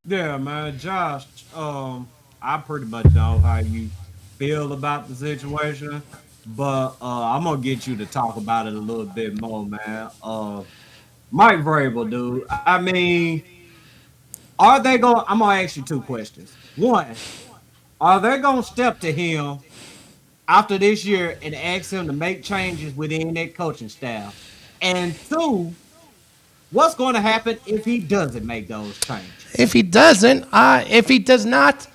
Yeah, man, Josh. I pretty much know how you feel about the situation, but I'm gonna get you to talk about it a little bit more, man. Mike Vrabel, dude. I mean, are they going? I'm gonna ask you two questions. One, are they gonna step to him after this year and ask him to make changes within that coaching staff? And two, what's going to happen if he doesn't make those changes? If he does not,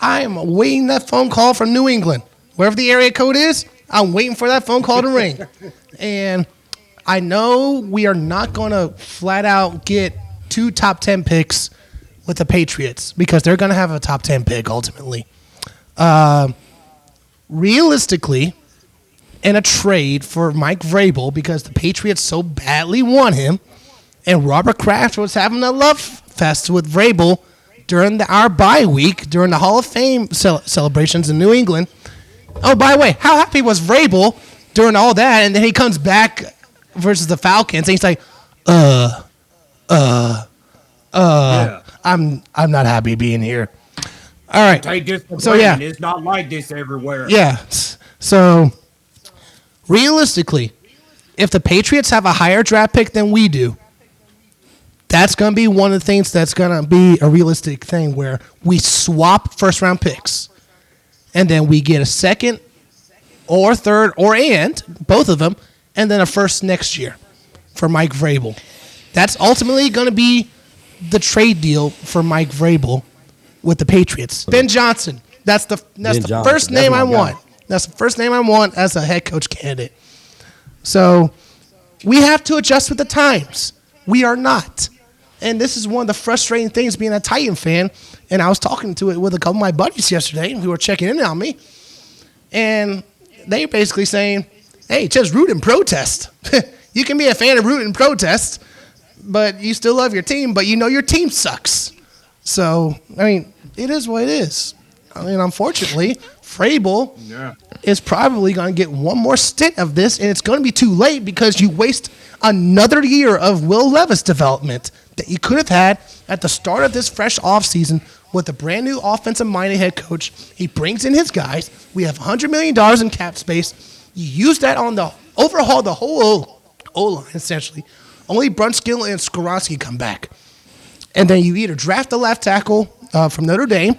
I am waiting that phone call from New England, wherever the area code is. I'm waiting for that phone call to ring, and I know we are not going to flat out get two top 10 picks with the Patriots because they're going to have a top 10 pick ultimately. Realistically, in a trade for Mike Vrabel because the Patriots so badly want him, and Robert Kraft was having a love fest with Vrabel during our bye week, during the Hall of Fame celebrations in New England. Oh, by the way, how happy was Vrabel during all that? And then he comes back versus the Falcons, and he's like, Yeah. I'm not happy being here. All right. Take this for So, granted. yeah. It's not like this everywhere. Yeah. So, realistically, if the Patriots have a higher draft pick than we do, that's going to be one of the things that's going to be a realistic thing where we swap first-round picks, and then we get a second or third and both of them, and then a first next year for Mike Vrabel. That's ultimately going to be the trade deal for Mike Vrabel with the Patriots. Ben Johnson. That's the Johnson, first that's name my I guy. want. That's the first name I want as a head coach candidate. So we have to adjust with the times. We are not. And this is one of the frustrating things being a Titan fan. And I was talking to it with a couple of my buddies yesterday who were checking in on me. And they basically saying, hey, just root and protest. You can be a fan of root and protest, but you still love your team, but you know your team sucks. So, I mean, it is what it is. I mean, unfortunately, Vrabel is probably going to get one more stint of this, and it's going to be too late because you waste another year of Will Levis development that you could have had at the start of this fresh offseason with a brand new offensive-minded head coach. He brings in his guys. We have $100 million in cap space. You use that on the overhaul the whole O-line, essentially. Only Brunskill and Skoronski come back. And then you either draft the left tackle from Notre Dame,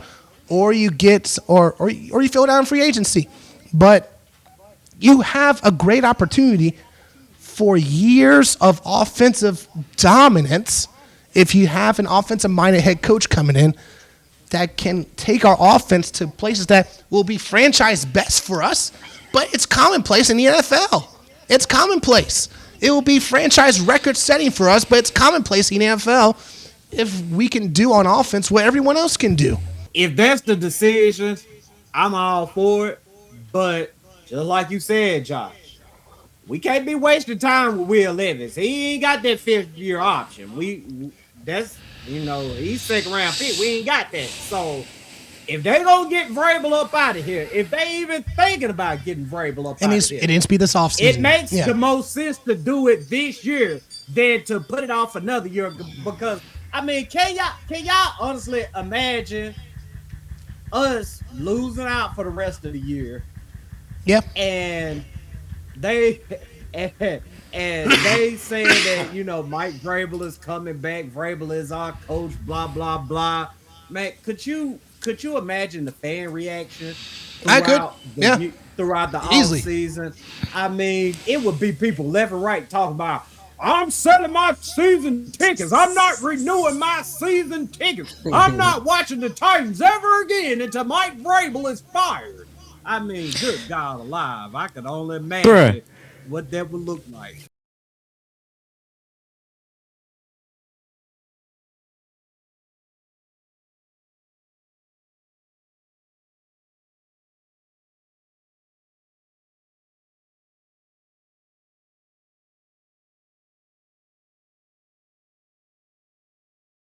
or you get or you fill it out in free agency. But you have a great opportunity for years of offensive dominance if you have an offensive-minded head coach coming in that can take our offense to places that will be franchise best for us, but it's commonplace in the NFL. It's commonplace. It will be franchise record-setting for us, but it's commonplace in the NFL if we can do on offense what everyone else can do. If that's the decision, I'm all for it. But just like you said, Josh, we can't be wasting time with Will Levis. He ain't got that fifth year option. That's he's second round pick. We ain't got that. So if they gonna get Vrabel up out of here, if they even thinking about getting Vrabel up out of here, It needs to be this offseason. it makes the most sense to do it this year than to put it off another year. Because I mean, can y'all honestly imagine us losing out for the rest of the year? Yeah. And they and they saying that Mike Vrabel is coming back. Vrabel is our coach. Blah blah blah. Man, could you imagine the fan reaction I could. throughout the Easily. offseason? I mean, it would be people left and right talking about, I'm selling my season tickets. I'm not renewing my season tickets. I'm not watching the Titans ever again until Mike Vrabel is fired. I mean, good God alive. I could only imagine what that would look like.